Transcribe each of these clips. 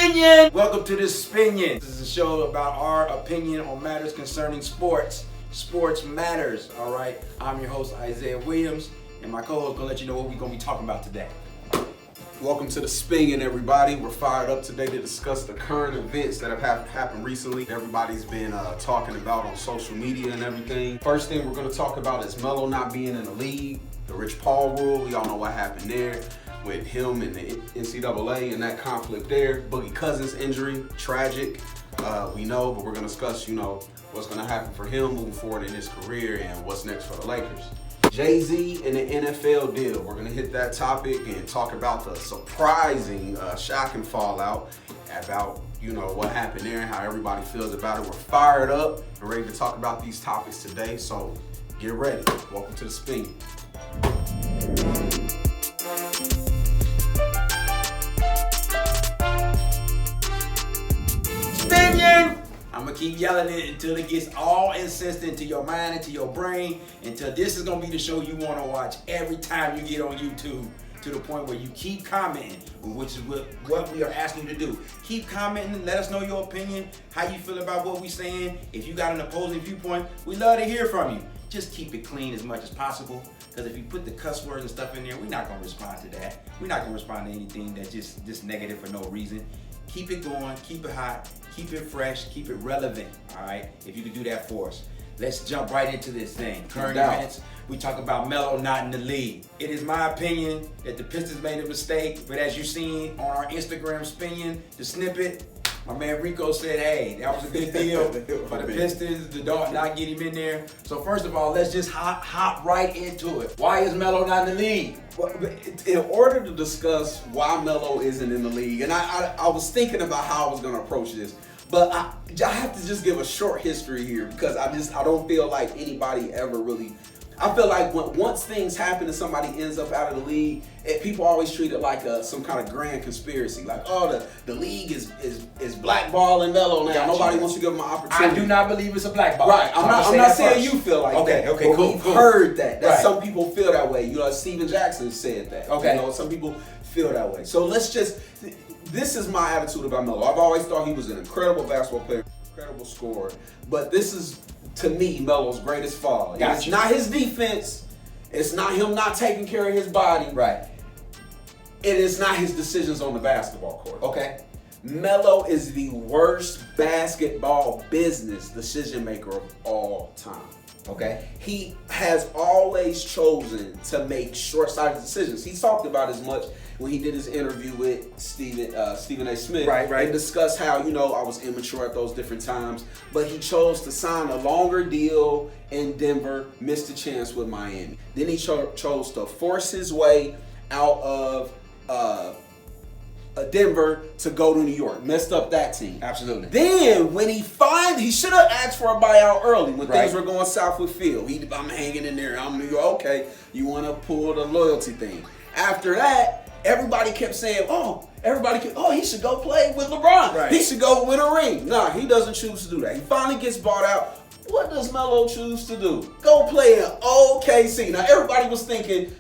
Spinion! Welcome to the Spinion. This is a show about our opinion on matters concerning sports. Sports matters, all right? I'm your host, Isaiah Williams, and my co-host gonna let you know what we're gonna be talking about today. Welcome to the Spinion, everybody. We're fired up today to discuss the current events that have happened recently. Everybody's been talking about on social media and everything. First thing we're gonna talk about is Melo not being in the league, the Rich Paul rule. We all know what happened there with him and the NCAA and that conflict there. Boogie Cousins injury, tragic. We know, but we're gonna discuss, what's gonna happen for him moving forward in his career and what's next for the Lakers. Jay-Z and the NFL deal. We're gonna hit that topic and talk about the surprising shocking fallout about, what happened there and how everybody feels about it. We're fired up and ready to talk about these topics today, so get ready. Welcome to the Spin. Spinion! I'm gonna keep yelling it until it gets all incensed into your mind, into your brain, until this is gonna be the show you wanna watch every time you get on YouTube, to the point where you keep commenting, which is what we are asking you to do. Keep commenting, let us know your opinion, how you feel about what we're saying. If you got an opposing viewpoint, we love to hear from you. Just keep it clean as much as possible, because if you put the cuss words and stuff in there, we're not gonna respond to that. We're not gonna respond to anything that's just negative for no reason. Keep it going, keep it hot, keep it fresh, keep it relevant, all right? If you could do that for us. Let's jump right into this thing. Current events, we talk about Melo not in the league. It is my opinion that the Pistons made a mistake, but as you've seen on our Instagram Spinion, the snippet, my man Rico said, hey, that was a good deal for the Pistons, the dog not get him in there. So first of all, let's just hop right into it. Why is Melo not in the league? Well, in order to discuss why Melo isn't in the league, and I was thinking about how I was going to approach this, but I have to just give a short history here, because I don't feel like anybody ever really. I feel like once things happen and somebody ends up out of the league, people always treat it like some kind of grand conspiracy. Like, oh, the league is blackballing Melo now. Nobody wants to give him an opportunity. I do not believe it's a blackball. Right. I'm not saying you feel like that. Okay, but cool. We've heard that Right. some people feel that way. Steven Jackson said that. Okay. Some people feel that way. So this is my attitude about Melo. I've always thought he was an incredible basketball player, incredible scorer. But this is, to me, Melo's greatest flaw. Gotcha. It's not his defense. It's not him not taking care of his body. Right. It is not his decisions on the basketball court. Okay. Melo is the worst basketball business decision maker of all time. Okay. He has always chosen to make short-sighted decisions. He talked about as much when he did his interview with Stephen A. Smith. Right. And discussed how, I was immature at those different times. But he chose to sign a longer deal in Denver, missed a chance with Miami. Then he chose to force his way out of Denver to go to New York. Messed up that team. Absolutely. Then when he should have asked for a buyout early when Right. things were going south with Phil. I'm hanging in there. I'm New York. Okay, you want to pull the loyalty thing. After that, everybody kept saying, he should go play with LeBron. Right. He should go win a ring. Nah, he doesn't choose to do that. He finally gets bought out. What does Melo choose to do? Go play in OKC. Now, everybody was thinking,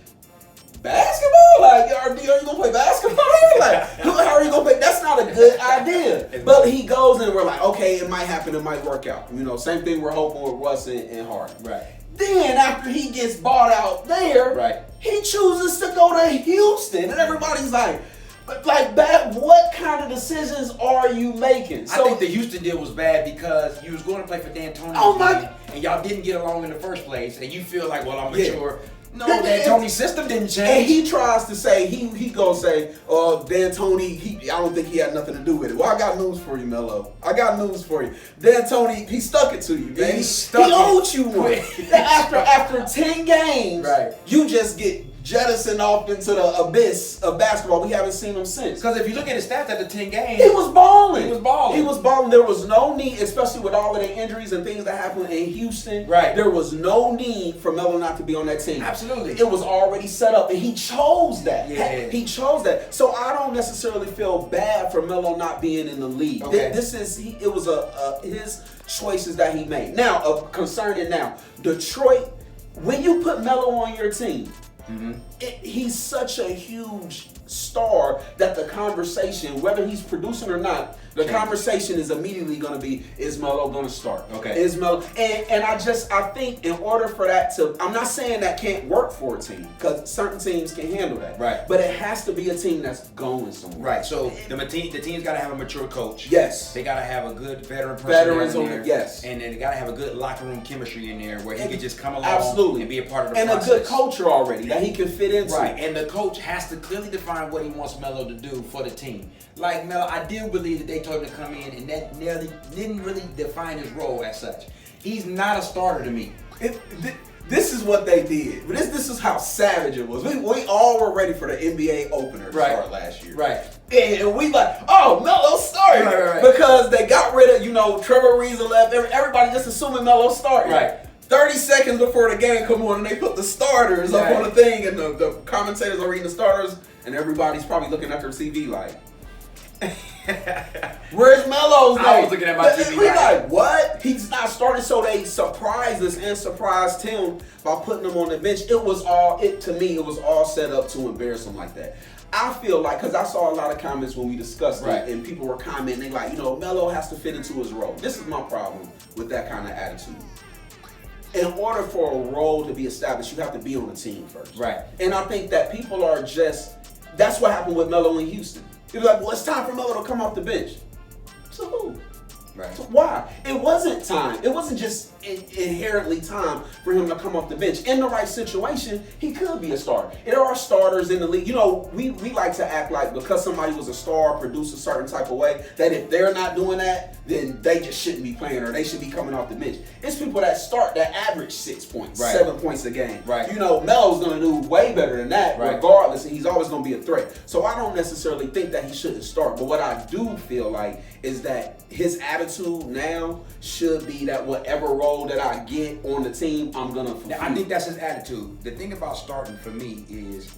basketball? Like, are you gonna play basketball here? Like, how are you gonna play? That's not a good idea. But he goes and we're like, okay, it might happen, it might work out. Same thing we're hoping with Russ and Harden. Right. Then after he gets bought out there, Right. he chooses to go to Houston, and everybody's like, what kind of decisions are you making? I think the Houston deal was bad because you was going to play for D'Antoni. Oh my! And y'all didn't get along in the first place, and you feel like, well, I'm Yeah. mature. No, D'Antoni's system didn't change. And he tries to say, he gonna say, D'Antoni, I don't think he had nothing to do with it. Well, I got news for you, Melo. I got news for you. D'Antoni, he stuck it to you, man. He owed you one. after 10 games, Right. You just get jettisoned off into the abyss of basketball. We haven't seen him since. Because if you look at his stats after 10 games, He was balling. He was balling. He was balling. There was no need, especially with all of the injuries and things that happened in Houston. Right. There was no need for Melo not to be on that team. Absolutely. It was already set up, and he chose that. Yeah. He chose that. So I don't necessarily feel bad for Melo not being in the league. Okay. It was his choices that he made. Now, concerning now, Detroit, when you put Melo on your team, he's such a huge star that the conversation, whether he's producing or not, the conversation is immediately going to be, is Melo going to start? Okay. Is Melo, and I think in order for that to, I'm not saying that can't work for a team, because certain teams can handle that. Right. But it has to be a team that's going somewhere. Right. So the team's got to have a mature coach. Yes. They got to have a good veterans in there. Yes. And then they got to have a good locker room chemistry in there where he can just come along absolutely and be a part of the and process. a good culture already that he can fit into. Right. And the coach has to clearly define what he wants Melo to do for the team. Like Melo, I do believe that they told him to come in and that nearly didn't really define his role as such. He's not a starter to me. This is what they did. This is how savage it was. We all were ready for the NBA opener to start last year. Right. And we like, oh, Melo started. Right. Because they got rid of, Trevor Ariza left. Everybody just assuming Melo started. Right. 30 seconds before the game come on and they put the starters up on the thing and the commentators are reading the starters and everybody's probably looking at their TV like, where's Melo's name? I was looking at my TV like, what? He's not starting, so they surprised us and surprised him by putting him on the bench. To me, it was all set up to embarrass him like that. I feel like, because I saw a lot of comments when we discussed it, and people were commenting like, Melo has to fit into his role. This is my problem with that kind of attitude. In order for a role to be established, you have to be on a team first. Right. And I think that people are that's what happened with Melo in Houston. He was like, well, it's time for Melo to come off the bench. So who? Right. So why? It wasn't time. It wasn't just inherently time for him to come off the bench. In the right situation, he could be a starter. There are starters in the league. We like to act like because somebody was a star, produced a certain type of way, that if they're not doing that, then they just shouldn't be playing or they should be coming off the bench. It's people that average 6 points, 7 points a game. Right. Melo's going to do way better than that regardless, and he's always going to be a threat. So I don't necessarily think that he shouldn't start, but what I do feel like is that his attitude now should be that whatever role that I get on the team, I'm going to fulfill. I think that's his attitude. The thing about starting for me is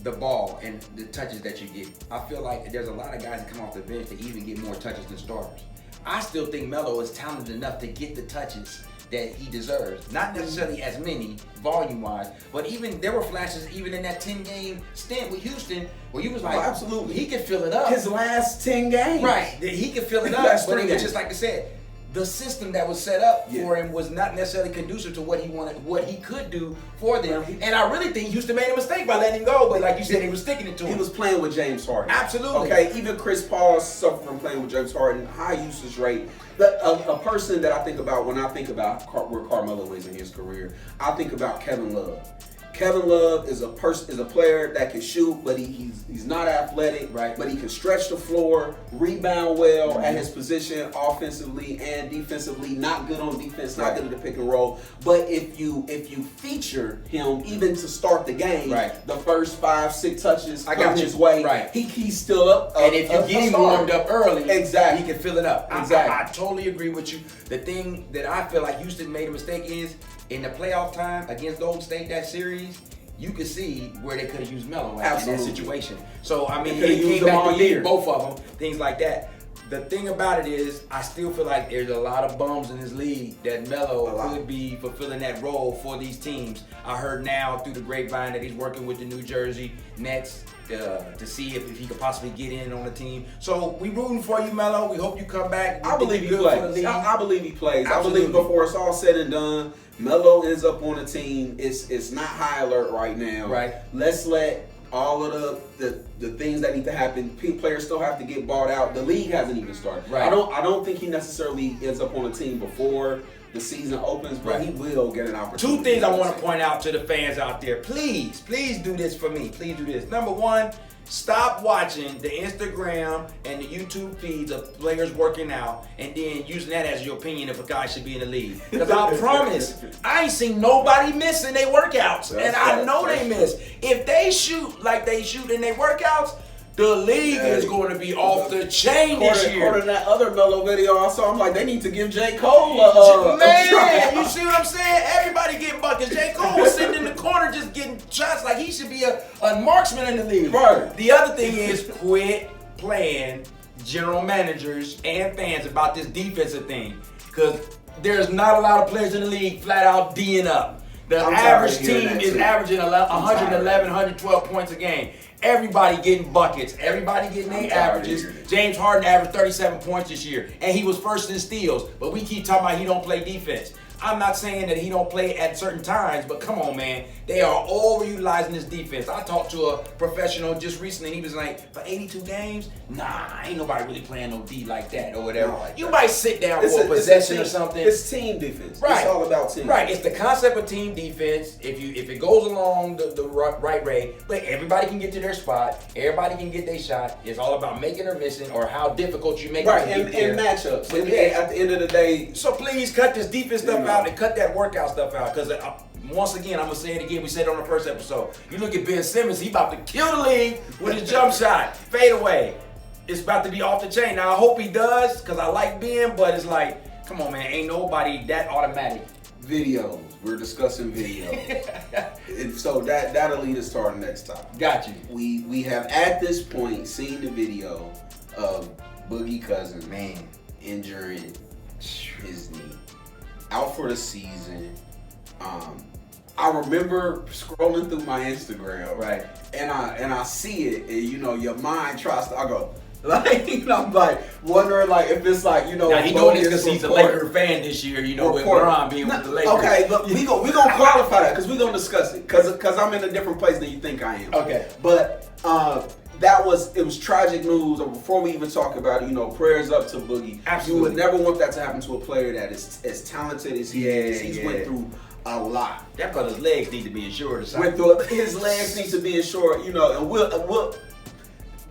the ball and the touches that you get. I feel like there's a lot of guys that come off the bench that even get more touches than starters. I still think Melo is talented enough to get the touches that he deserves. Not necessarily as many volume-wise, but even there were flashes even in that 10-game stint with Houston where you was like, absolutely, he could fill it up. His last 10 games. Right. He could fill it up, but it was just like I said, the system that was set up for him was not necessarily conducive to what he wanted, what he could do for them. And I really think Houston made a mistake by letting him go, but like you said, he was sticking it to him. He was playing with James Harden. Absolutely. Okay, even Chris Paul suffered from playing with James Harden, high usage rate. But a person that I think about when I think about where Carmelo is in his career, I think about Kevin Love. Kevin Love is a player that can shoot, but he's not athletic, but he can stretch the floor, rebound well at his position, offensively and defensively. Not good on defense, not good at the pick and roll. But if you feature him, even to start the game, the first 5-6 touches come his way. He's still up. And if you get him warmed up early, he can fill it up. Exactly. I totally agree with you. The thing that I feel like Houston made a mistake is in the playoff time against Golden State, that series, you could see where they could have used Melo in that situation. So, I mean, he came back to lead both of them, things like that. The thing about it is, I still feel like there's a lot of bums in this league that Melo could be fulfilling that role for these teams. I heard now through the grapevine that he's working with the New Jersey Nets to see if he could possibly get in on the team. So we rooting for you, Melo. We hope you come back. I believe he plays. I believe he plays. Absolutely. I believe before it's all said and done, Melo ends up on the team. It's not high alert right now. Let's let all of the things that need to happen. Players still have to get bought out. The league hasn't even started. I don't think he necessarily ends up on a team before the season opens, but he will get an opportunity. 2 things I want to point out to the fans out there. Please do this for me. Please do this. Number 1, stop watching the Instagram and the YouTube feeds of players working out and then using that as your opinion if a guy should be in the league. Because I promise, I ain't seen nobody missing their workouts. And I know they miss. If they shoot like they shoot in their workouts, the league is going to be off the chain this year. According to that other Melo video I saw, I'm like, they need to give J. Cole a man, you see what I'm saying? Everybody getting buckets. J. Cole was sitting in the corner just getting shots like he should be a marksman in the league. The other thing is quit playing general managers and fans about this defensive thing. Because there's not a lot of players in the league flat out D'ing up. The average team is averaging 111, 112 points a game. Everybody getting buckets. Everybody getting their averages. James Harden averaged 37 points this year, and he was first in steals. But we keep talking about he don't play defense. I'm not saying that he don't play at certain times, but come on, man. They are overutilizing this defense. I talked to a professional just recently, and he was like, for 82 games? Nah, ain't nobody really playing no D like that or whatever. You might sit down for a possession or something. It's team defense. Right. It's all about team. Right. It's the concept of team defense. If it goes along the right way, but everybody can get to their spot. Everybody can get their shot. It's all about making or missing or how difficult you make it to get there. And matchups. And at the end of the day. So please cut this defense stuff out and cut that workout stuff out. Because once again, I'm going to say it again. We said it on the first episode. You look at Ben Simmons, he about to kill the league with his jump shot. Fade away. It's about to be off the chain. Now, I hope he does because I like Ben, but it's like, come on, man. Ain't nobody that automatic. Videos. We're discussing video. So that'll lead us to our next topic. Got you. We have at this point seen the video of Boogie Cousins, man, injuring his knee. Out for the season. I remember scrolling through my Instagram, right, and I see it, and your mind tries to. I go, I'm like wondering if it's Now he doing this because he's a Laker fan this year, with LeBron being with the Lakers. Okay, look, we gonna qualify that because we gonna discuss it because I'm in a different place than you think I am. Okay, but it was tragic news. Before we even talk about it, prayers up to Boogie. Absolutely. You would never want that to happen to a player that is as talented as he is. He's went through a lot. That brother's legs need to be insured or something. His legs need to be insured, and we'll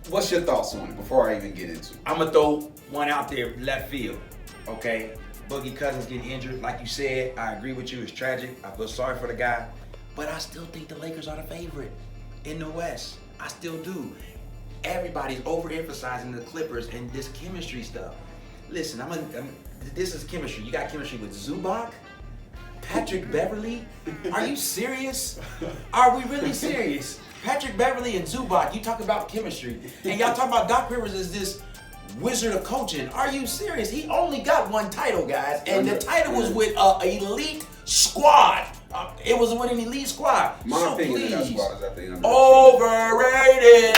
what's your thoughts on it before I even get into it? I'm going to throw one out there left field, okay? Boogie Cousins getting injured. Like you said, I agree with you. It's tragic. I feel sorry for the guy. But I still think the Lakers are the favorite in the West. I still do. Everybody's overemphasizing the Clippers and this chemistry stuff. Listen, this is chemistry. You got chemistry with Zubac, Patrick Beverly. Are you serious? Are we really serious? Patrick Beverly and Zubac, you talk about chemistry. And y'all talk about Doc Rivers as this wizard of coaching. Are you serious? He only got one title, guys. And the title was with an elite squad. It was with an elite squad. My opinion of that squad is at the end of the overrated.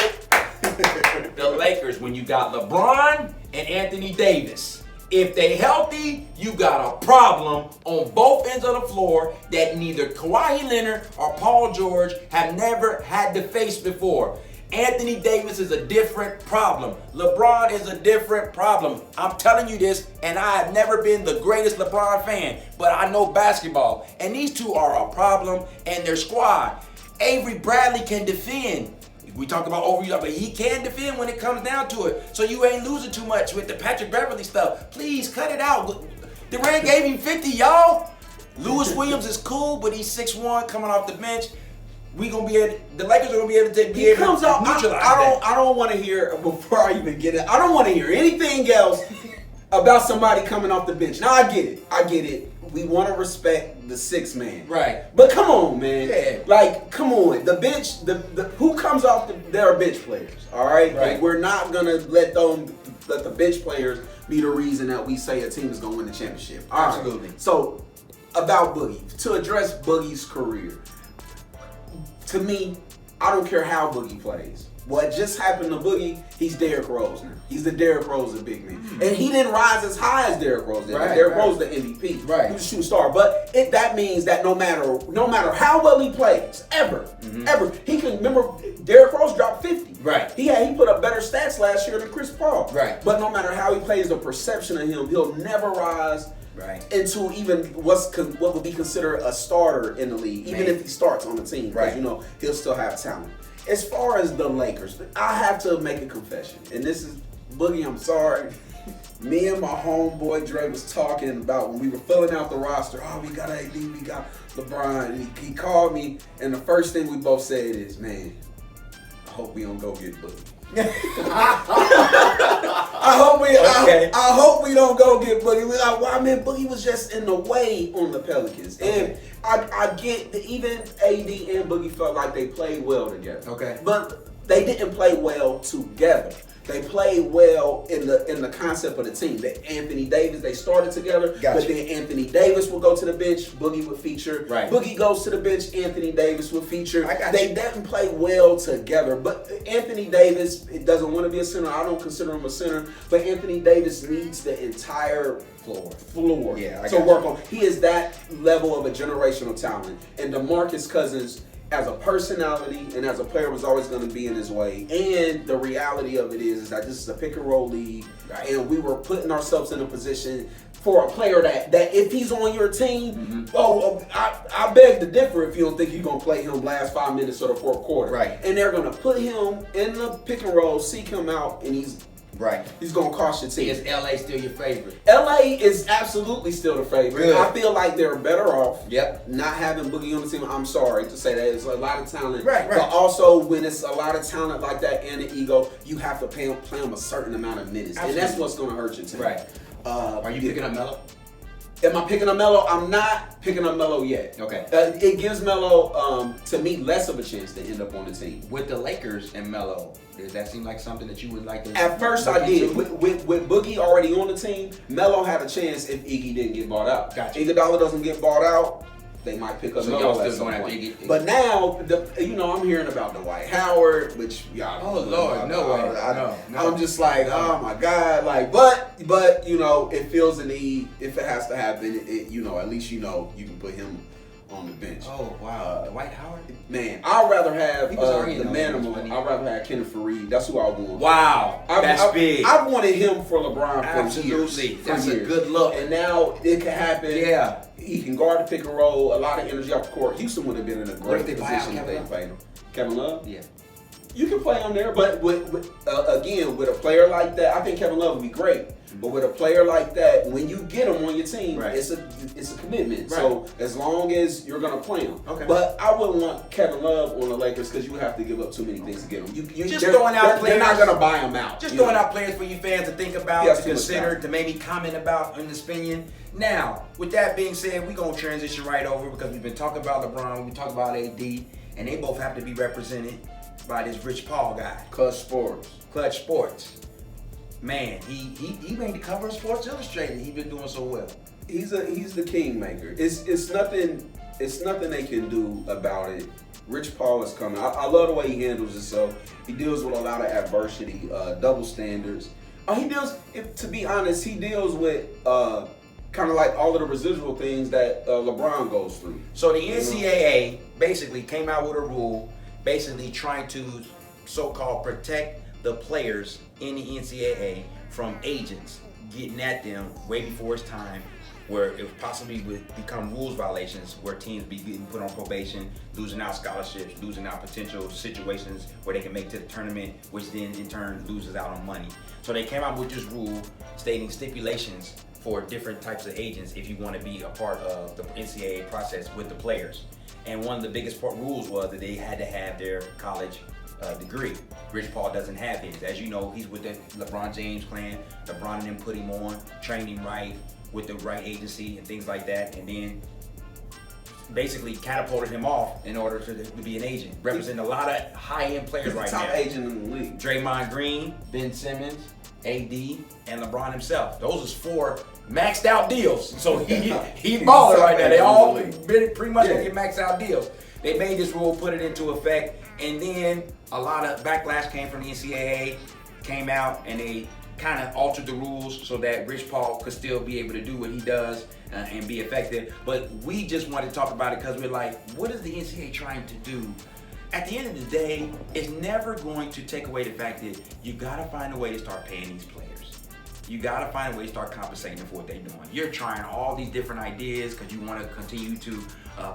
The Lakers, when you got LeBron and Anthony Davis. If they healthy, you got a problem on both ends of the floor that neither Kawhi Leonard or Paul George have never had to face before. Anthony Davis is a different problem. LeBron is a different problem. I'm telling you this, and I have never been the greatest LeBron fan, but I know basketball. And these two are a problem, and their squad. Avery Bradley can defend. We talk about overuse, but he can defend when it comes down to it. So you ain't losing too much with the Patrick Beverly stuff. Please cut it out. Durant gave him 50, y'all. Lewis Williams is cool, but he's 6'1", coming off the bench. The Lakers are gonna be able to neutralize that. I don't want to hear before I even get it. I don't want to hear anything else about somebody coming off the bench. Now I get it. We want to respect the 6-man. Right. But come on, man. Yeah. Come on. The bench, who comes off there are bench players. All right? Right. We're not gonna let the bench players be the reason that we say a team is gonna win the championship. Absolutely. Right. So about Boogie, to address Boogie's career, to me, I don't care how Boogie plays. What just happened to Boogie, he's Derrick Rose now. He's the Derrick Rose of big men. And he didn't rise as high as Derrick Rose did. Derrick Rose the MVP. Right. He was a shooting star. But that means that no matter how well he plays, ever, he can remember Derrick Rose dropped 50. Right. He put up better stats last year than Chris Paul. Right. But no matter how he plays, the perception of him, he'll never rise into even what would be considered a starter in the league, even if he starts on the team. Because he'll still have talent. As far as the Lakers, I have to make a confession. And this is, Boogie, I'm sorry. Me and my homeboy Dre was talking about when we were filling out the roster. Oh, we got AD, we got LeBron. And he called me, and the first thing we both said is, man, I hope we don't go get Boogie. I hope we don't go get Boogie. Boogie was just in the way on the Pelicans. And I get that even AD and Boogie felt like they played well together. Okay. But they didn't play well together. They played well in the concept of the team. That Anthony Davis, they started together, Gotcha. but then Anthony Davis would go to the bench, Boogie would feature. Right. Boogie goes to the bench, Anthony Davis would feature. I got They you. didn't play well together. But Anthony Davis doesn't want to be a center. I don't consider him a center. But Anthony Davis needs the entire floor Yeah, I to got work on. He is that level of a generational talent. And DeMarcus Cousins, as a personality and as a player, was always going to be in his way. And the reality of it is that this is a pick and roll league, Right. and we were putting ourselves in a position for a player that if he's on your team, I beg to differ if you don't think you're going to play him last 5 minutes of the fourth quarter. Right. And they're going to put him in the pick and roll, seek him out, and he's going to cost your team. Is LA still your favorite? LA is absolutely still the favorite. Good. I feel like they're better off Yep. not having Boogie on the team. I'm sorry to say that. It's a lot of talent. Right. But also, when it's a lot of talent like that and an ego, you have to play them a certain amount of minutes. Absolutely. And that's what's going to hurt your team. Right. Are you picking up Melo? Am I picking up Melo? I'm not picking up Melo yet. Okay. It gives Melo, to me, less of a chance to end up on the team. With the Lakers and Melo, does that seem like something that you would like to? At first, look I did. into? With Boogie already on the team, Melo had a chance if Iggy didn't get bought out. Gotcha. Iguodala doesn't get bought out, they might pick up So Melo y'all at still some going after point. Iggy? But now, I'm hearing about Dwight Howard, which y'all. Oh, Lord, no way. No. I'm just like, oh my God, like, but it feels the need. If it has to happen, at least you can put him on the bench. Oh wow, Dwight Howard. Man, I'd rather have He was already the in man those, among. wasn't he? I'd rather have Kenneth Fareed. That's who I want. Wow, that's big. I wanted him for LeBron for Absolutely. years. That's for a years. good look. And now it can happen. Yeah. He can guard the pick and roll, a lot of energy off the court. Houston would have been in a What if great they buy out position if Kevin they Love? played him. Kevin Love? Yeah. You can play him there, but again, with a player like that, I think Kevin Love would be great. But with a player like that, when you get him on your team, Right. it's a commitment. Right. So as long as you're gonna play him, Okay. But I wouldn't want Kevin Love on the Lakers because you would have to give up too many things to get him. Just throwing out They're not players. gonna buy him out. Just you know? throwing out players for you fans to think about, Yes, to too much consider, talent. to maybe comment about in the Spinion. Now, with that being said, we're going to transition right over because we've been talking about LeBron, we've been talking about AD, and they both have to be represented by this Rich Paul guy, Clutch Sports. Clutch Sports. Man, he made the cover of Sports Illustrated. He's been doing so well. He's the kingmaker. It's nothing they can do about it. Rich Paul is coming. I love the way he handles himself. He deals with a lot of adversity, double standards. To be honest, he deals with kind of like all of the residual things that LeBron goes through. So the NCAA basically came out with a rule, basically trying to so-called protect the players in the NCAA from agents getting at them way before it's time, where it possibly would become rules violations, where teams be getting put on probation, losing out scholarships, losing out potential situations where they can make to the tournament, which then in turn loses out on money. So they came out with this rule stating stipulations for different types of agents if you want to be a part of the NCAA process with the players. And one of the biggest rules was that they had to have their college degree. Rich Paul doesn't have his. As you know, he's with the LeBron James clan. LeBron and them put him on, trained him right, with the right agency and things like that, and then basically catapulted him off in order to be an agent. Representing a lot of high-end players right now. Top agent in the league. Draymond Green, Ben Simmons, AD, and LeBron himself. Those is 4 maxed out deals. So he balling right now. They all pretty much gonna get maxed out deals. They made this rule, put it into effect, and then a lot of backlash came from the NCAA, came out, and they kind of altered the rules so that Rich Paul could still be able to do what he does and be effective. But we just wanted to talk about it because we're like, what is the NCAA trying to do? At the end of the day, it's never going to take away the fact that you gotta find a way to start paying these players. You gotta find a way to start compensating them for what they're doing. You're trying all these different ideas because you want to continue to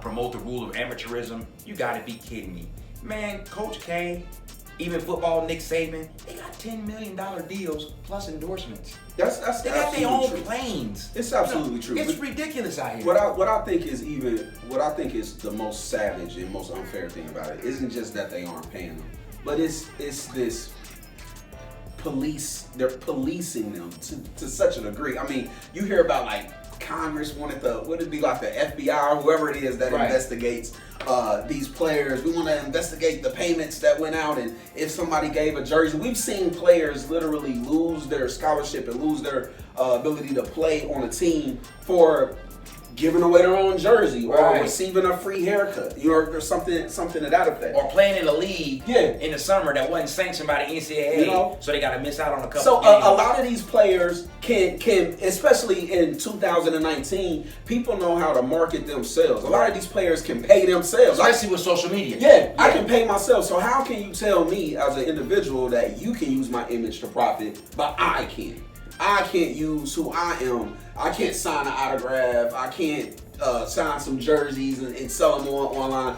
promote the rule of amateurism. You gotta be kidding me. Man, Coach K, even football, Nick Saban, they got $10 million deals plus endorsements. That's They got their own true. planes. It's absolutely true. It's ridiculous out here. What I think is the most savage and most unfair thing about it isn't just that they aren't paying them, but it's this they're policing them to such a degree. I mean, you hear about like Congress wanted would it be like the FBI or whoever it is that investigates these players. We want to investigate the payments that went out, and if somebody gave a jersey. We've seen players literally lose their scholarship and lose their ability to play on a team for giving away their own jersey or receiving a free haircut, or something to that effect. Or playing in a league in the summer that wasn't sanctioned by the NCAA, so they got to miss out on a couple So games. A lot of these players can, especially in 2019, people know how to market themselves. A lot of these players can pay themselves. Especially with social media. Yeah, I can pay myself. So how can you tell me as an individual that you can use my image to profit, but I can't? I can't use who I am. I can't sign an autograph. I can't sign some jerseys and sell them online.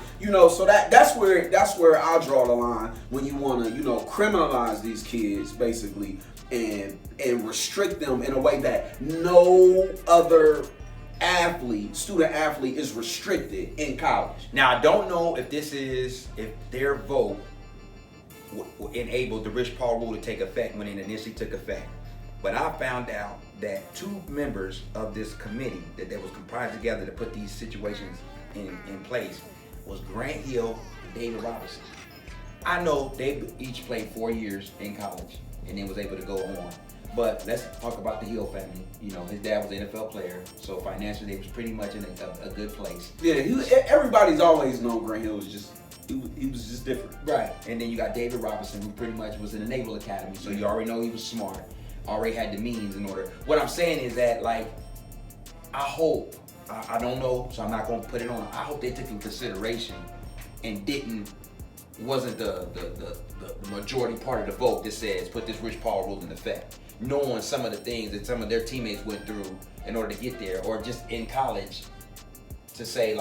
So that's where I draw the line when you want to criminalize these kids basically and restrict them in a way that no other student athlete is restricted in college. Now I don't know if their vote enabled the Rich Paul rule to take effect when it initially took effect. But I found out that 2 members of this committee that was comprised together to put these situations in place was Grant Hill and David Robinson. I know they each played 4 years in college and then was able to go on. But let's talk about the Hill family. His dad was an NFL player, so financially they was pretty much in a good place. Yeah, everybody's always known Grant Hill was just. He was just different. Right. And then you got David Robinson, who pretty much was in the Naval Academy, so you already know he was smart. Already had the means in order. What I'm saying is that, I hope, I don't know, so I'm not going to put it on. I hope they took in consideration and wasn't the majority part of the vote that says put this Rich Paul rule in effect, knowing some of the things that some of their teammates went through in order to get there, or just in college to say,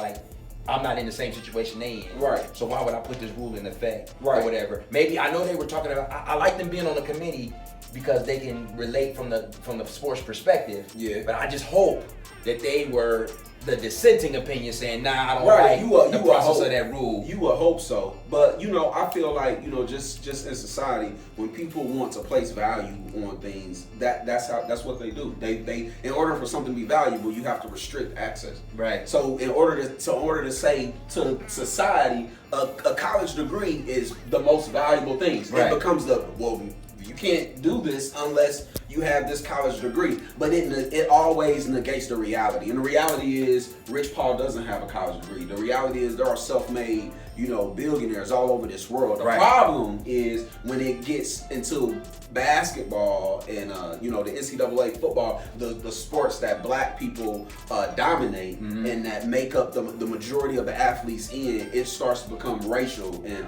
I'm not in the same situation they in. Right. So why would I put this rule in effect? Right. Or whatever. Maybe, I know they were talking about, I like them being on the committee because they can relate from the sports perspective. Yeah. But I just hope that they were the dissenting opinion saying, nah, I don't like the process of that rule. You would hope so. But, I feel like, just in society, when people want to place value on things, that's what they do. They in order for something to be valuable, you have to restrict access. Right. So in order to say to society, a college degree is the most valuable thing. Right. It becomes you can't do this unless you have this college degree. But it always negates the reality. And the reality is Rich Paul doesn't have a college degree. The reality is there are self-made, billionaires all over this world. The problem is when it gets into basketball and the NCAA football, the sports that black people dominate and that make up the majority of the athletes it starts to become racial and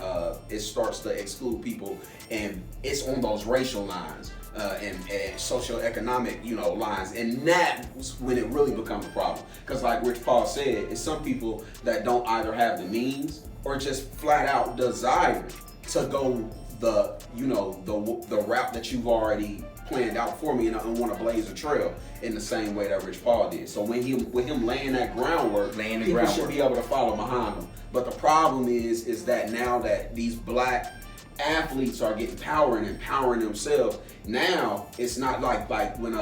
it starts to exclude people, and it's on those racial lines and socioeconomic lines, and that's when it really becomes a problem. Because like Rich Paul said, it's some people that don't either have the means or just flat out desire to go the route that you've already planned out for me, and I want to blaze a trail in the same way that Rich Paul did. So with him laying that groundwork, people should be able to follow behind him. But the problem is that now that these black athletes are getting power and empowering themselves, now it's not like when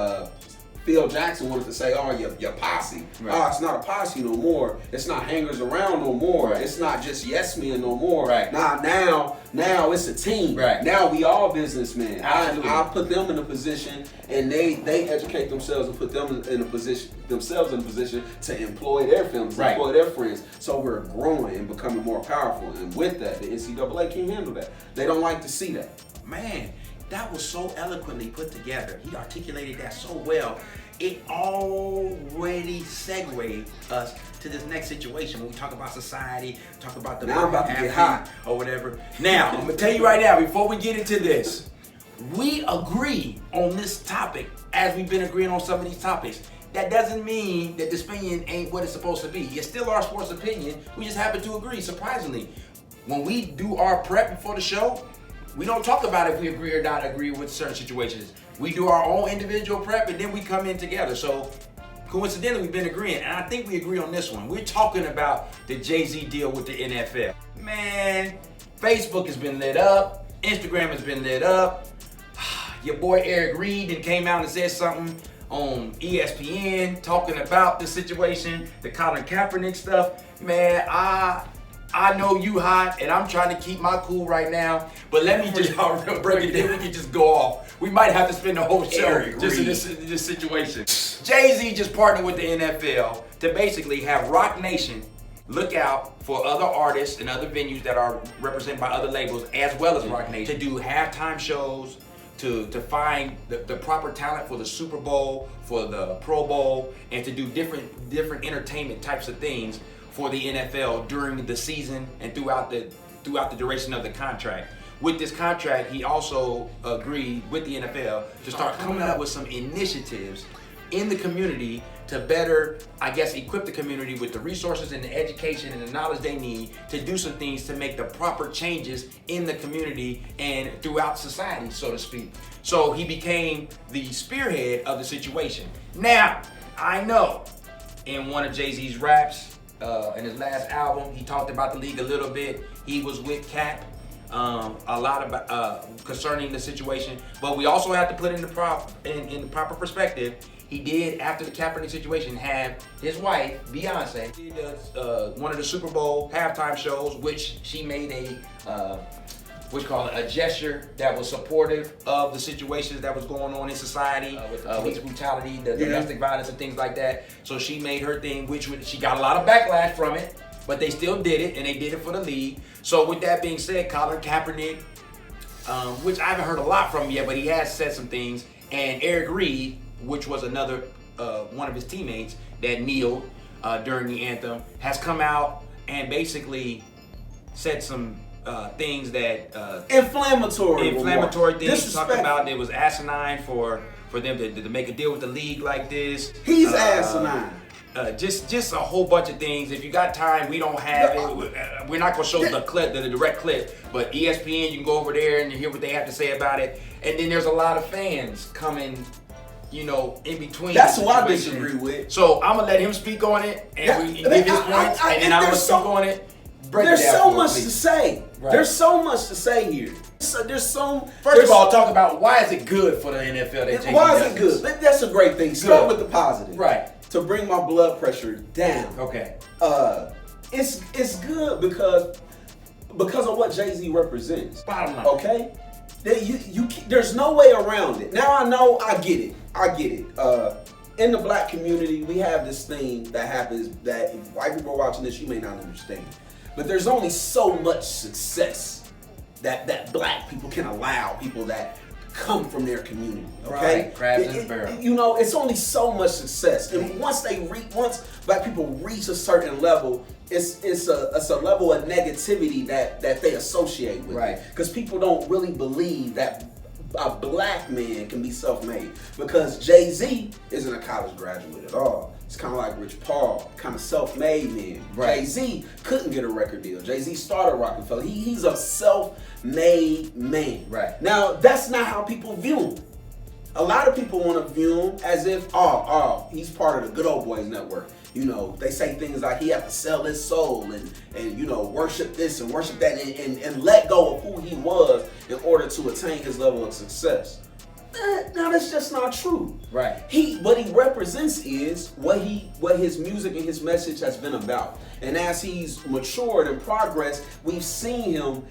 Phil Jackson wanted to say, oh, your posse. Right. Oh, it's not a posse no more. It's not hangers around no more. Right. It's not just yes men no more. Right. Now it's a team. Right. Now we all businessmen. Absolutely. I put them in a position, and they educate themselves and put them in a position to employ their families, employ their friends. So we're growing and becoming more powerful. And with that, the NCAA can't handle that. They don't like to see that. Man, that was so eloquently put together. He articulated that so well. It already segued us to this next situation when we talk about society, talk about the now I'm about to get hot or whatever. Now, I'm gonna tell you right now, before we get into this, we agree on this topic as we've been agreeing on some of these topics. That doesn't mean that the opinion ain't what it's supposed to be. It's still our sports opinion. We just happen to agree, surprisingly. When we do our prep before the show, we don't talk about if we agree or not agree with certain situations. We do our own individual prep and then we come in together. So coincidentally, we've been agreeing, and I think we agree on this one. We're talking about the Jay-Z deal with the NFL. Man, Facebook has been lit up. Instagram has been lit up. Your boy Eric Reed came out and said something on ESPN talking about the situation, the Colin Kaepernick stuff. Man, I know you hot, and I'm trying to keep my cool right now. But let me just break it down. We can just go off. We might have to spend the whole show just in this situation. Jay-Z just partnered with the NFL to basically have Roc Nation look out for other artists and other venues that are represented by other labels, as well as Roc Nation, to do halftime shows, to find the proper talent for the Super Bowl, for the Pro Bowl, and to do different entertainment types of things for the NFL during the season and throughout the duration of the contract. With this contract, he also agreed with the NFL to start coming up with some initiatives in the community to better, I guess, equip the community with the resources and the education and the knowledge they need to do some things to make the proper changes in the community and throughout society, so to speak. So he became the spearhead of the situation. Now, I know in one of Jay-Z's raps, in his last album, he talked about the league a little bit. He was with Cap a lot about concerning the situation, but we also have to put in the proper perspective. He did, after the Kaepernick situation, have his wife, Beyonce, did one of the Super Bowl halftime shows, which she made a gesture that was supportive of the situations that was going on in society, with police brutality, the domestic violence and things like that. So she made her thing, she got a lot of backlash from it, but they still did it, and they did it for the league. So with that being said, Colin Kaepernick, which I haven't heard a lot from him yet, but he has said some things, and Eric Reed, which was another one of his teammates that kneeled during the anthem, has come out and basically said some things that inflammatory things. Talking about it was asinine for them to make a deal with the league like this. He's asinine. Just a whole bunch of things. If you got time, we don't have it. We're not gonna show the direct clip, but ESPN, you can go over there and hear what they have to say about it. And then there's a lot of fans coming, in between. That's who I disagree with. So I'm gonna let him speak on it, and we give his points, and then I'm gonna speak on it. There's so much to say. Right. There's so much to say here. First of all, talk about why is it good for the NFL? Why is it good? That's a great thing. Start with the positive. Right. To bring my blood pressure down. Okay. It's good because of what Jay-Z represents. Bottom line. Okay. There's no way around it. Now I know. I get it. In the black community, we have this thing that happens that if white people are watching this, you may not understand. But there's only so much success that black people can allow people that come from their community. Okay, right. Crabs in the barrel. It's only so much success, and once black people reach a certain level, it's a level of negativity that they associate with. Right. Because people don't really believe that a black man can be self-made, because Jay-Z isn't a college graduate at all. It's kind of like Rich Paul, kind of self-made man. Right. Jay-Z couldn't get a record deal. Jay-Z started Rockefeller. He's a self-made man. Right. Now, that's not how people view him. A lot of people want to view him as if, he's part of the good old boys network. They say things like he had to sell his soul and worship this and worship that and let go of who he was in order to attain his level of success. Now that's just not true. Right. What he represents is what his music and his message has been about. And as he's matured and progressed, we've seen him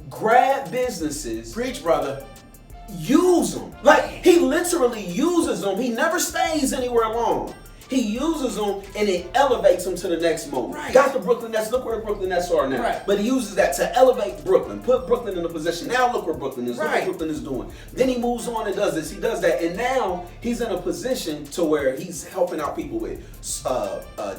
grab businesses. Preach, brother. Use them. Like, he literally uses them. He never stays anywhere long. He uses them and it elevates them to the next moment. Right. Got the Brooklyn Nets. Look where the Brooklyn Nets are now. Right. But he uses that to elevate Brooklyn, put Brooklyn in a position. Now look where Brooklyn is. Look what Brooklyn is doing. Then he moves on and does this. He does that, and now he's in a position to where he's helping out people with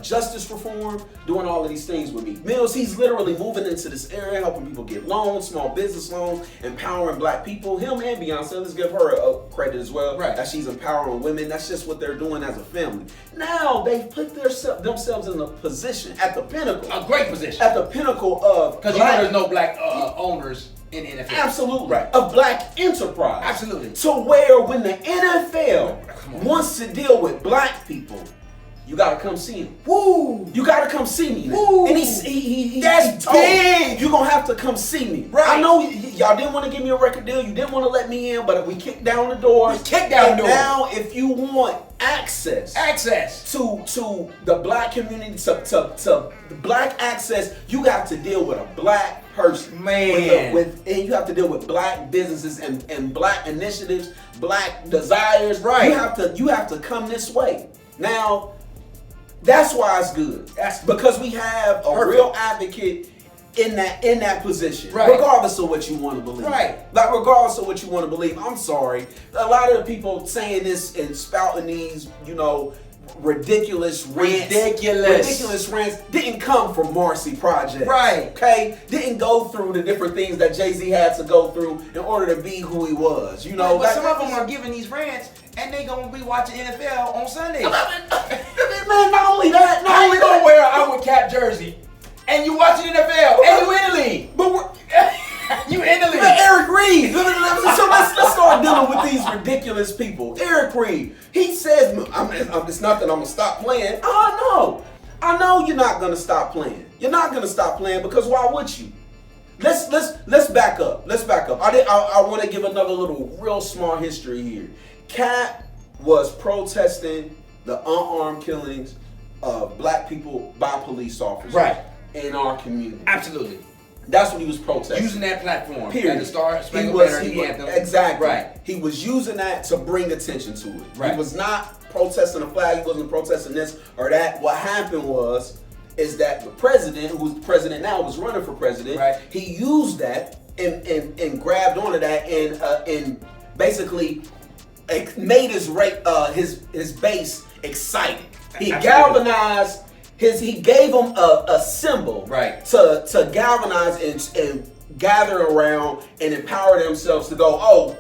justice reform, doing all of these things with Meek Mills. He's literally moving into this area, helping people get loans, small business loans, empowering black people. Him and Beyonce, let's give her a credit as well. Right. That she's empowering women. That's just what they're doing as a family. Now they've put themselves in a position at the pinnacle. A great position. At the pinnacle of, because there's no black owners in the NFL. Absolutely. Right. Of black enterprise. Absolutely. To where when the NFL wants to deal with black people, You gotta come see him. Woo! You gotta come see me. Woo! And he That's told big! You gonna have to come see me. Right. I know y'all didn't want to give me a record deal. You didn't want to let me in, but we kicked down the doors. We kicked down the doors. Now, if you want access to the black community, to the black access, you got to deal with a black person. Man. And you have to deal with black businesses and black initiatives, black desires. Right. You have to come this way. Now, that's why it's good. That's because we have a real advocate in that position. Right. Regardless of what you want to believe. Right. Like, regardless of what you want to believe. I'm sorry. A lot of the people saying this and spouting these, ridiculous rants didn't come from Marcy Project. Right. Okay? Didn't go through the different things that Jay-Z had to go through in order to be who he was. But some of them are giving these rants and they gonna be watching NFL on Sunday. Man, not only that, How you gonna wear an I Would Cap jersey and you watching NFL and you in the league? But you in the league. Eric Reed. So let's start dealing with these ridiculous people. Eric Reed. He says, it's not that I'm gonna stop playing. Oh no, I know you're not gonna stop playing. You're not gonna stop playing because why would you? Let's back up. Let's back up. I want to give another little real small history here. Cap was protesting the unarmed killings of black people by police officers in our community. Absolutely. That's what he was protesting. Using that platform. Period. The Star Spangled Banner Anthem. Exactly. Right. He was using that to bring attention to it. Right. He was not protesting the flag. He wasn't protesting this or that. What happened is that the president, who's the president now, was running for president. Right. He used that and grabbed onto that and basically made his base excited. He galvanized he gave them a symbol to galvanize and gather around and empower themselves to go, oh,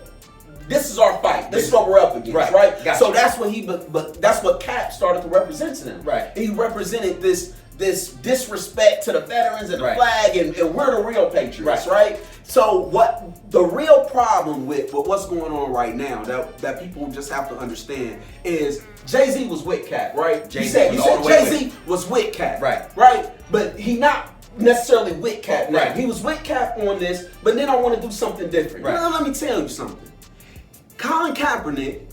this is our fight. This is what we're up against, right? Gotcha. So that's what but that's what Cap started to represent to them. Right. He represented this disrespect to the veterans and the flag, and we're the real patriots, right? So what the real problem with what's going on right now that people just have to understand is Jay-Z was with Cap, right? You said Jay-Z was with Cap, right? But he not necessarily with Cap now. He was with Cap on this, but then I want to do something different. Right. Let me tell you something. Colin Kaepernick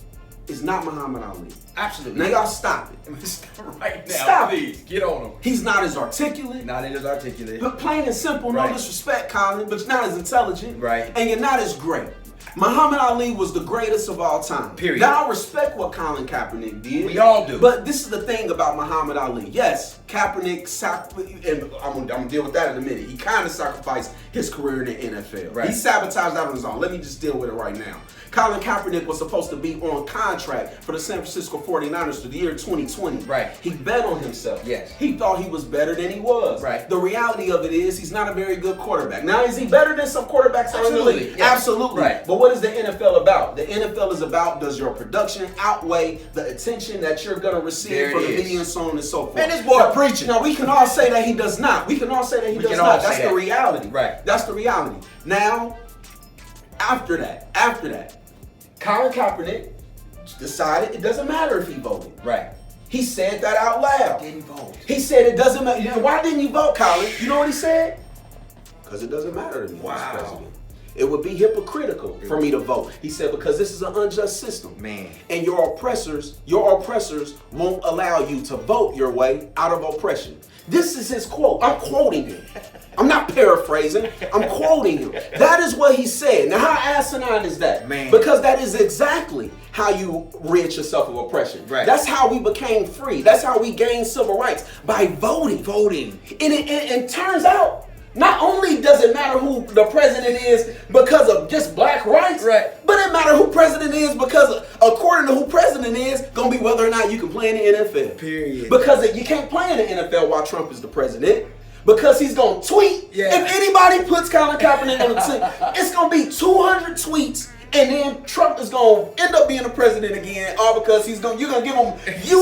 is not Muhammad Ali. Absolutely. Now y'all stop it. Right now, stop please. Get on him. He's not as articulate. But plain and simple, no disrespect, Colin, but you're not as intelligent. Right. And you're not as great. Muhammad Ali was the greatest of all time. Period. Now I respect what Colin Kaepernick did. We all do. But this is the thing about Muhammad Ali. Yes, Kaepernick, and I'm gonna deal with that in a minute. He kind of sacrificed his career in the NFL. Right. He sabotaged that on his own. Let me just deal with it right now. Colin Kaepernick was supposed to be on contract for the San Francisco 49ers for the year 2020. Right. He bet on himself. Yes. He thought he was better than he was. Right. The reality of it is he's not a very good quarterback. Now, is he better than some quarterbacks in the league? Yes. Absolutely. Right. But what is the NFL about? The NFL is about, does your production outweigh the attention that you're going to receive from the media and so on and so forth. Man, this boy preaching. Now, we can all say that he does not. We can all say that he does not. That's the reality. Right. That's the reality. Now, after that, Colin Kaepernick decided it doesn't matter if he voted. Right. He said that out loud. Didn't vote. He said it doesn't matter. Why didn't you vote, Colin? You know what he said? Because it doesn't matter to me. Wow. As president. It would be hypocritical for me to vote. He said, because this is an unjust system. Man. And your oppressors won't allow you to vote your way out of oppression. This is his quote. I'm quoting him. I'm not paraphrasing. I'm quoting him. That is what he said. Now, how asinine is that? Man. Because that is exactly how you rid yourself of oppression. Right. That's how we became free. That's how we gained civil rights, by voting. And it turns out, not only does it matter who the president is because of just black rights, but it matters who president is because, according to who president is, gonna be whether or not you can play in the NFL. Period. Because you can't play in the NFL while Trump is the president. Because he's gonna tweet. Yeah. If anybody puts Colin Kaepernick on the team, it's gonna be 200 tweets And then Trump is gonna end up being the president again, all because you're gonna give him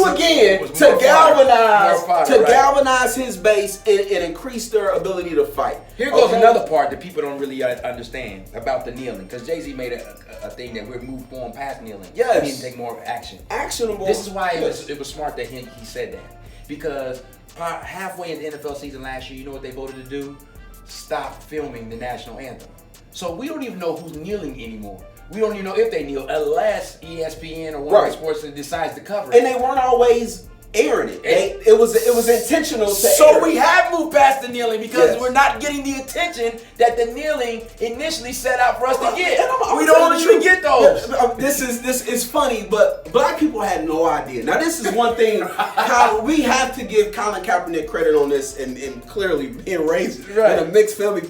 again to galvanize his base and increase their ability to fight. Here goes another part that people don't really understand about the kneeling, because Jay-Z made a thing that we're moved on past kneeling. Yes. We need to take more action. Actionable. This is why it was smart that he said that, because halfway in the NFL season last year, you know what they voted to do? Stop filming the national anthem. So we don't even know who's kneeling anymore. We don't even know if they kneel unless ESPN or Warner Sports decides to cover it. And they weren't always airing it. It was intentional. So we have moved past the kneeling because we're not getting the attention that the kneeling initially set out for us to get. We don't even get those. This is funny, but black people had no idea. Now this is one thing how we have to give Colin Kaepernick credit on this, and clearly being raised in a mixed family,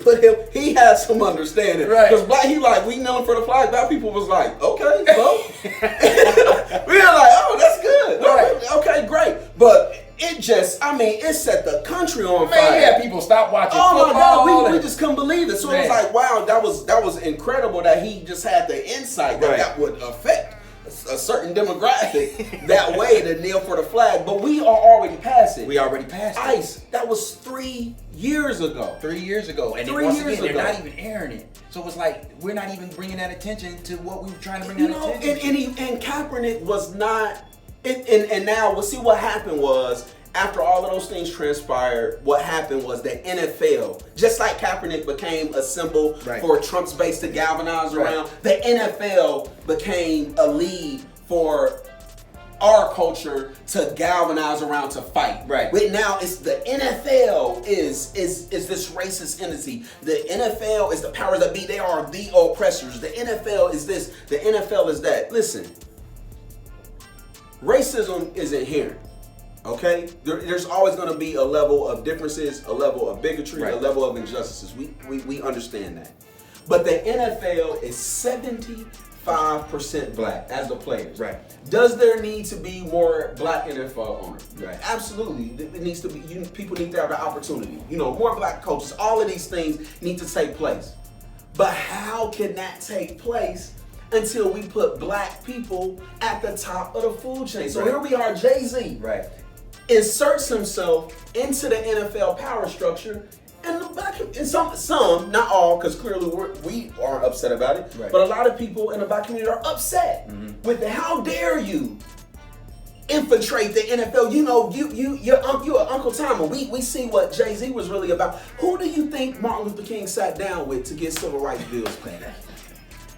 he has some understanding. Because he we kneeling for the flag. Black people was like, okay, so we were like, oh, that's good. Okay, great. But it set the country on fire. Yeah, people stopped watching football. Oh my God, we just couldn't believe it. So it was like, wow, that was incredible that he just had the insight that would affect a certain demographic that way to kneel for the flag. But we are already past it. We already passed it. Ice, that was 3 years ago. 3 years ago. And once again, they're not even airing it. So it's like, we're not even bringing that attention to what we were trying to bring that attention to. And Kaepernick was not... And now we'll see what happened was, after all of those things transpired, what happened was the NFL, just like Kaepernick became a symbol for Trump's base to galvanize around, the NFL became a lead for our culture to galvanize around, to fight. But now it's the NFL is this racist entity. The NFL is the powers that be. They are the oppressors. The NFL is this. The NFL is that. Listen. Racism is inherent, okay? There's always going to be a level of differences, a level of bigotry, a level of injustices. We understand that. But the NFL is 75% black as the players. Does there need to be more black NFL owners? Absolutely. It needs to be. People need to have the opportunity. More black coaches. All of these things need to take place. But how can that take place until we put black people at the top of the food chain? So here we are, Jay-Z inserts himself into the NFL power structure, and some, not all, because clearly we aren't upset about it, but a lot of people in the black community are upset with it. How dare you infiltrate the NFL? You're Uncle Tom, and we see what Jay-Z was really about. Who do you think Martin Luther King sat down with to get civil rights bills passed?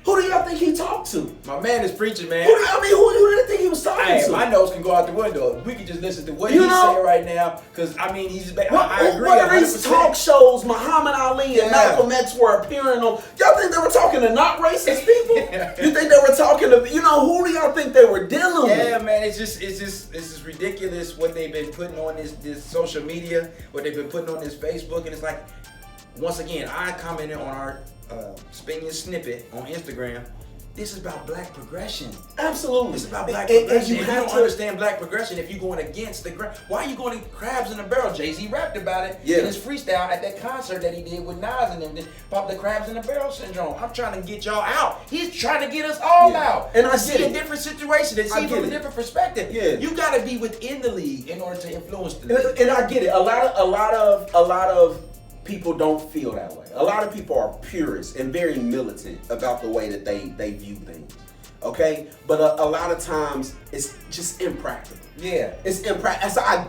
Who do y'all think he talked to? My man is preaching, man. Who do you think he was talking to? My nose can go out the window. We can just listen to what he's saying right now, because I agree. What are these talk shows Muhammad Ali and Malcolm X were appearing on? Y'all think they were talking to not racist people? You think they were talking to? Who do y'all think they were dealing with? Yeah, man. It's just ridiculous what they've been putting on this social media, what they've been putting on this Facebook, and it's like, once again, I commented on our SPINION snippet on Instagram. This is about black progression. Absolutely. It's about black progression. You don't understand black progression if you're going against the grain. Why are you going to crabs in a barrel? Jay-Z rapped about it in his freestyle at that concert that he did with Nas and them. Pop the crabs in a barrel syndrome. I'm trying to get y'all out. He's trying to get us all out. And I see a different situation and see from a different perspective. You got to be within the league in order to influence the league. And I get it. A lot of people don't feel that way. A lot of people are purists and very militant about the way that they view things. Okay? But a lot of times it's just impractical. It's impractical. So I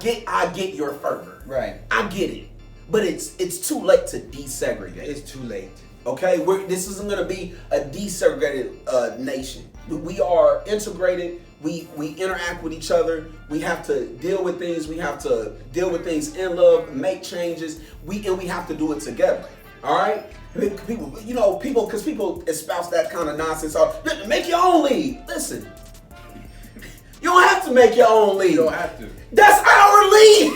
get your fervor. I get it. But it's too late to desegregate. It's too late. Okay? This isn't going to be a desegregated nation. We are integrated. We interact with each other. We have to deal with things. We have to deal with things in love, make changes. We have to do it together. All right? People, because people espouse that kind of nonsense. Make your own league. Listen, you don't have to make your own league. You don't have to. That's our league.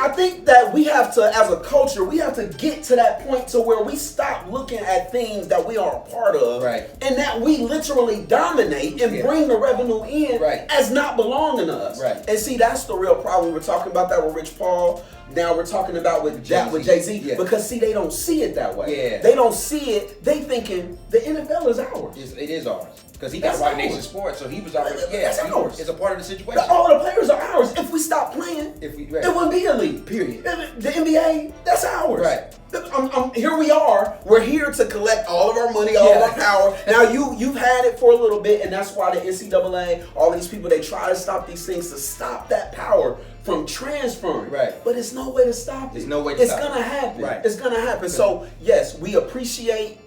I think that we have to, as a culture, we have to get to that point to where we stop looking at things that we are a part of, and that we literally dominate and bring the revenue in as not belonging to us. And see, that's the real problem. We were talking about that with Rich Paul now we're talking about with Jay-Z. Yeah. Because see, they don't see it that way. Yeah. They don't see it. They thinking the NFL is ours. It is ours. Because he got That's White ours. Nation Sports, so he was already, That's ours. it's a part of the situation. All the players are ours. If we stop playing, Right. it wouldn't be a league. Period. The NBA, that's ours. Right. Here we are. We're here to collect all of our money, all of our power. Now you've had it for a little bit, and that's why the NCAA, all these people, they try to stop these things to stop that power from transferring. Right. But it's no way to stop it. There's no way to stop it. It's gonna happen. Right. It's gonna happen. So yes, we appreciate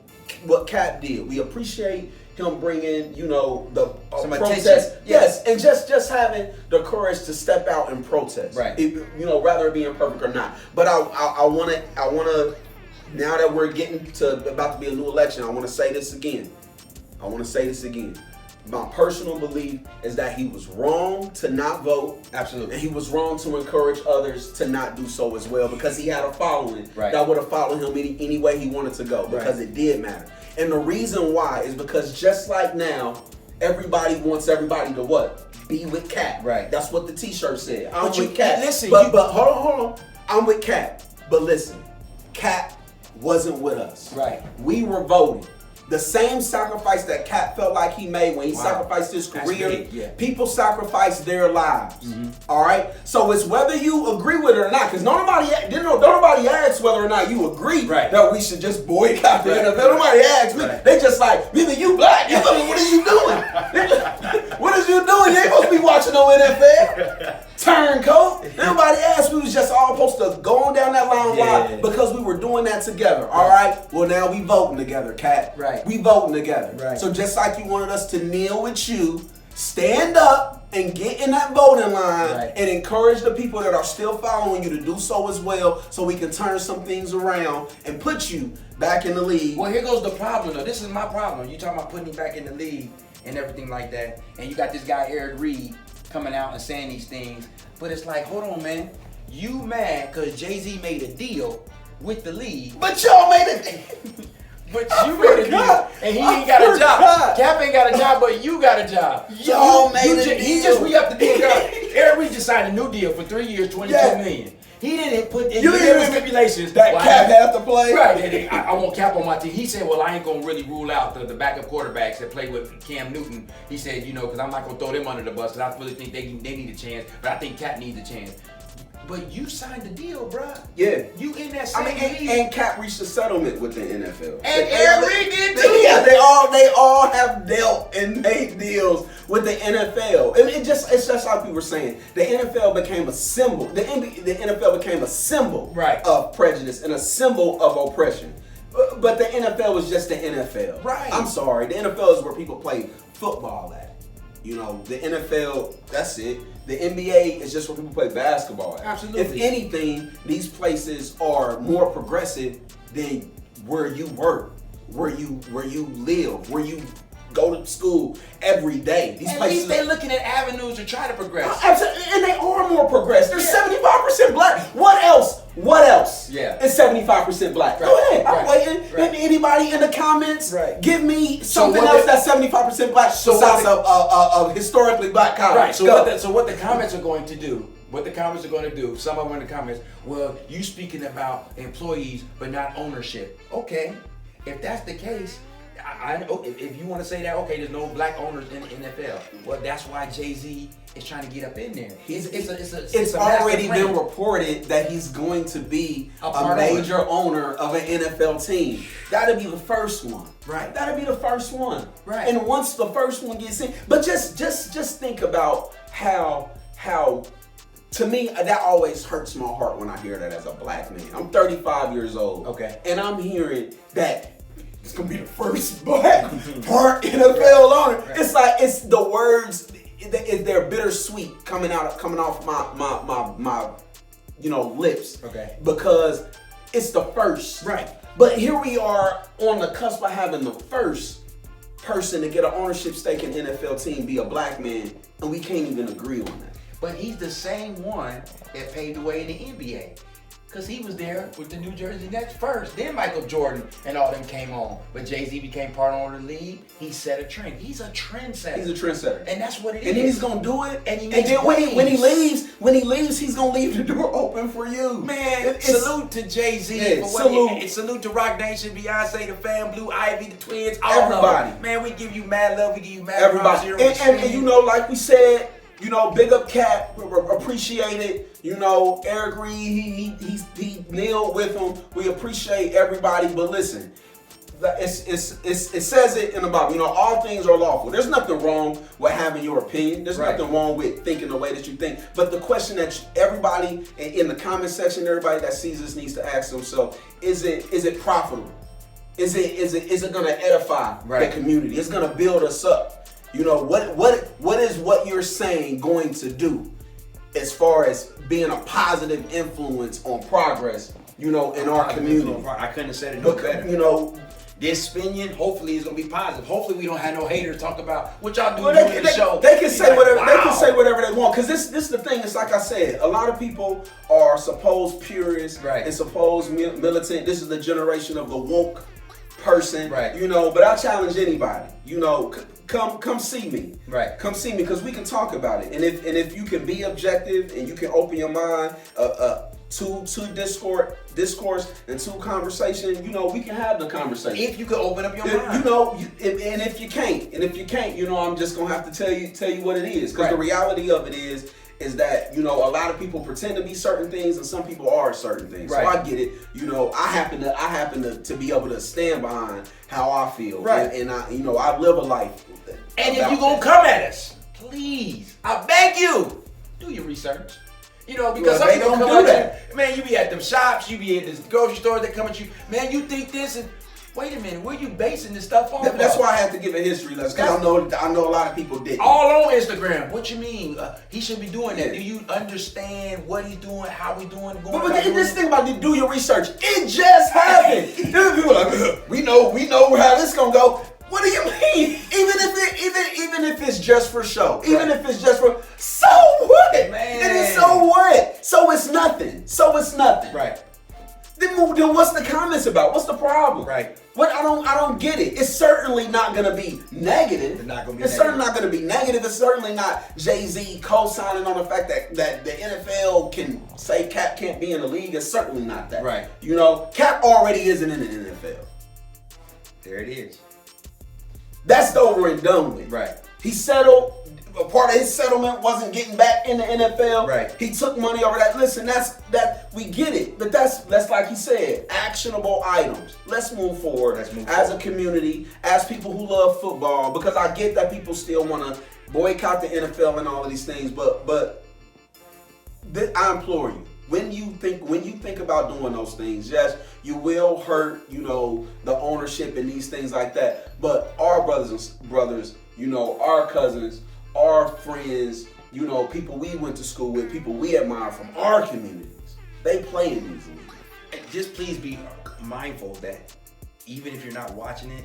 what Cap did. We appreciate him bringing, the Some protest. attention. Yes, and just having the courage to step out and protest. Right. Rather it being perfect or not. But I wanna. Now that we're getting to about to be a new election, I want to say this again. My personal belief is that he was wrong to not vote. Absolutely. And he was wrong to encourage others to not do so as well, because he had a following Right. that would have followed him any way he wanted to go, because it did matter. And the reason why is because just like now, everybody wants everybody to what? Be with Cap. Right. That's what the t-shirt said. I'm But with Cap. listen, but hold on. I'm with Cap. But listen, Cap wasn't with us. Right. We were voting. The same sacrifice that Cap felt like he made when he sacrificed his That's career, big, yeah. people sacrifice their lives. All right? So it's whether you agree with it or not, because nobody asks whether or not you agree that we should just boycott the NFL. Nobody asks me. They just like, nigga, you black. What are you doing? What is you doing? You ain't supposed to be watching no NFL. Turncoat. Nobody asked. We was just all supposed to go on down that line why? Because we were doing that together. All right? Well, now we voting together, Cat. Right. We voting together. Right. So just like you wanted us to kneel with you, stand up and get in that voting line and encourage the people that are still following you to do so as well, so we can turn some things around and put you back in the league. Well, here goes the problem, though. This is my problem. You talking about putting him back in the league and everything like that, and you got this guy Eric Reed coming out and saying these things, but it's like, hold on, man. You mad because Jay-Z made a deal with the league, But y'all made it. but you made a deal, and he ain't got a job. Cap ain't got a job, but you got a job. Y'all made a He deal. just re-upped the deal. Eric Reed just signed a new deal for 3 years, $22 million. He didn't put in the stipulations that Cap had to play. Right, I want Cap on my team. He said, well, I ain't gonna really rule out the backup quarterbacks that play with Cam Newton. He said, because I'm not gonna throw them under the bus, because I really think they need a chance, but I think Cap needs a chance. But you signed the deal, bruh. Yeah. You in that same league. And Cap reached a settlement with the NFL. And Eric Reed did too. Yeah, they all have dealt and made deals with the NFL. I mean, it's just like we were saying. The NFL became a symbol. The NFL became a symbol of prejudice and a symbol of oppression. But the NFL was just the NFL. Right. I'm sorry. The NFL is where people play football at. The NFL, that's it. The NBA is just where people play basketball at. Absolutely. If anything, these places are more progressive than where you work, where you live, where you go to school every day. These At places least they're looking at avenues to try to progress. Absolutely, and they are more progressive. They're 75% black. What else? Yeah. Is 75% black? Right. Go ahead. I'm Right. waiting. Right. Anybody in the comments? Right. Give me So something what else the- that's 75% black besides a historically black college. Right. So Go. what the comments are going to do? Some of them in the comments. Well, you speaking about employees but not ownership. Okay, if that's the case, if you want to say that, okay, there's no black owners in the NFL. Well, that's why Jay-Z is trying to get up in there. It's already been reported that he's going to be a major owner of an NFL team. That'll be the first one. Right. That'll be the first one. Right. And once the first one gets in, but just think about how to me, that always hurts my heart when I hear that as a black man. I'm 35 years old. Okay. And I'm hearing that it's gonna be the first black part NFL owner. Right. It's like, it's the words, they're bittersweet coming off my lips. Okay. Because it's the first. Right. But here we are on the cusp of having the first person to get an ownership stake in an NFL team be a black man, and we can't even agree on that. But he's the same one that paved the way in the NBA. Because he was there with the New Jersey Nets first. Then Michael Jordan and all them came on. But Jay-Z became part owner of the league. He set a trend. He's a trendsetter. He's a trendsetter. And that's what it is. And he's gonna do it. And then when he leaves, he's gonna leave the door open for you. Man, salute to Jay-Z. Yeah, for salute. And salute to Rock Nation, Beyonce, the fam, Blue Ivy, the twins, all Everybody. of them. Man, we give you mad love. We give you mad Everybody. And you know, like we said, you know, big up Cat, appreciate it. You know, Eric Reed, he nailed with him. We appreciate everybody, but listen, it says it in the Bible. You know, all things are lawful. There's nothing wrong with having your opinion. There's nothing wrong with thinking the way that you think. But the question that everybody in the comment section, everybody that sees this needs to ask themselves: Is it profitable? Is it going to edify the community? It's going to build us up. You know, what is what you're saying going to do as far as being a positive influence on progress, you know, in our community? I couldn't have said it no better. You know, this opinion, hopefully, is gonna be positive. Hopefully, we don't have no haters talk about what y'all do well, the show. They can say whatever. Wow. They can say whatever they want, because this is the thing. It's like I said, a lot of people are supposed purists and supposed militant. This is the generation of the woke person, you know. But I challenge anybody, you know, come see me, come see me, because we can talk about it. And if you can be objective and you can open your mind to discourse and to conversation, you know, we can have the conversation. If you can open up your mind, you know, and if you can't, you know, I'm just gonna have to tell you what it is, because the reality of it is that, you know, a lot of people pretend to be certain things and some people are certain things. So I get it. You know, I happen to be able to stand behind how I feel. And I, you know, I live a life. And if you're gonna come at us, please, I beg you, do your research. You know, because some people come at you, man, you be at them shops, you be at this grocery stores, they come at you, man, you think this, and wait a minute, where you basing this stuff on? That's why I had to give a history lesson, because I know a lot of people didn't. All on Instagram. What you mean? He should be doing that. Do you understand what he's doing, how he's doing, But this thing about do your research, it just happened. People like, we know how this gonna go. What do you mean? Even if it's just for show, even if it's just for, so what? Man. It is so what? So it's nothing. Right. Then what's the comments about? What's the problem? Right. What I don't get it. It's certainly not gonna be negative. It's certainly not gonna be negative. It's certainly not Jay-Z co-signing on the fact that the NFL can say Cap can't be in the league. It's certainly not that. Right. You know, Cap already isn't in the NFL. There it is. That's over and done with. Right. He settled. A part of his settlement wasn't getting back in the NFL. Right. He took money over that. Listen, that we get it, but that's like he said, actionable items. Let's move forward as a community, as people who love football, because I get that people still want to boycott the NFL and all of these things, but I implore you, when you think about doing those things, yes, you will hurt, you know, the ownership and these things like that. But our brothers, you know, our cousins, our friends, you know, people we went to school with, people we admire from our communities, they play in these leagues. And just please be mindful that even if you're not watching it,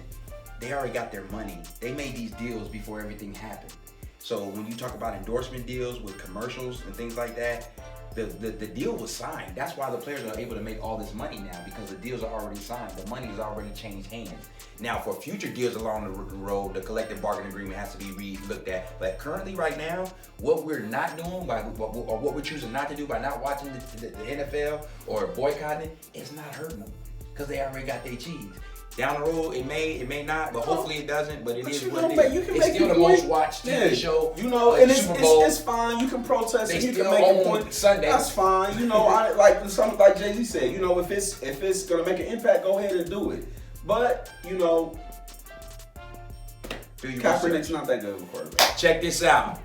they already got their money. They made these deals before everything happened. So when you talk about endorsement deals with commercials and things like that, the deal was signed. That's why the players are able to make all this money now, because the deals are already signed. The money has already changed hands. Now, for future deals along the road, the collective bargaining agreement has to be re-looked at. But currently, right now, what we're not doing, or what we're choosing not to do by not watching the NFL or boycotting it, it's not hurting them, because they already got their cheese. Down the road, it may not, but hopefully it doesn't. But it is what it is. It's still the most watched TV show. You know, and it's fine. You can protest and you can make a point. Sunday. That's fine. You know, something like Jay-Z said. You know, if it's gonna make an impact, go ahead and do it. But you know, Kaepernick's not that good of a quarterback. Check this out.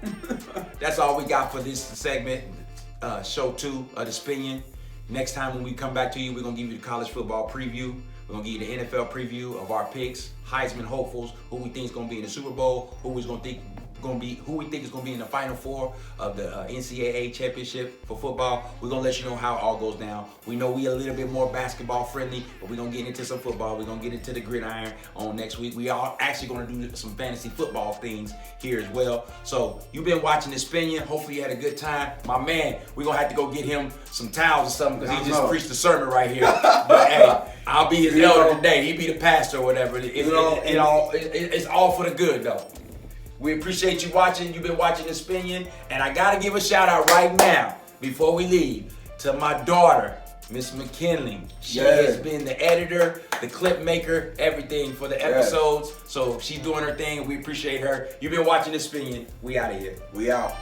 That's all we got for this segment, show 2 of the Spinion. Next time when we come back to you, we're gonna give you the college football preview. We're going to give you the NFL preview of our picks, Heisman hopefuls, who we think is going to be in the Super Bowl, who we're going we think is gonna be in the Final Four of the NCAA championship for football. We're gonna let you know how it all goes down. We know we a little bit more basketball friendly, but we're gonna get into some football. We're gonna get into the gridiron on next week. We are actually gonna do some fantasy football things here as well. So you've been watching the Spinion. Hopefully you had a good time. My man, we're gonna have to go get him some towels or something because he just preached the sermon right here. But hey, I'll be his elder today. He be the pastor or whatever. It's all for the good though. We appreciate you watching. You've been watching the Spinion, and I gotta give a shout out right now before we leave to my daughter, Miss McKinley. She has been the editor, the clip maker, everything for the episodes. So she's doing her thing. We appreciate her. You've been watching the Spinion. We out of here. We out.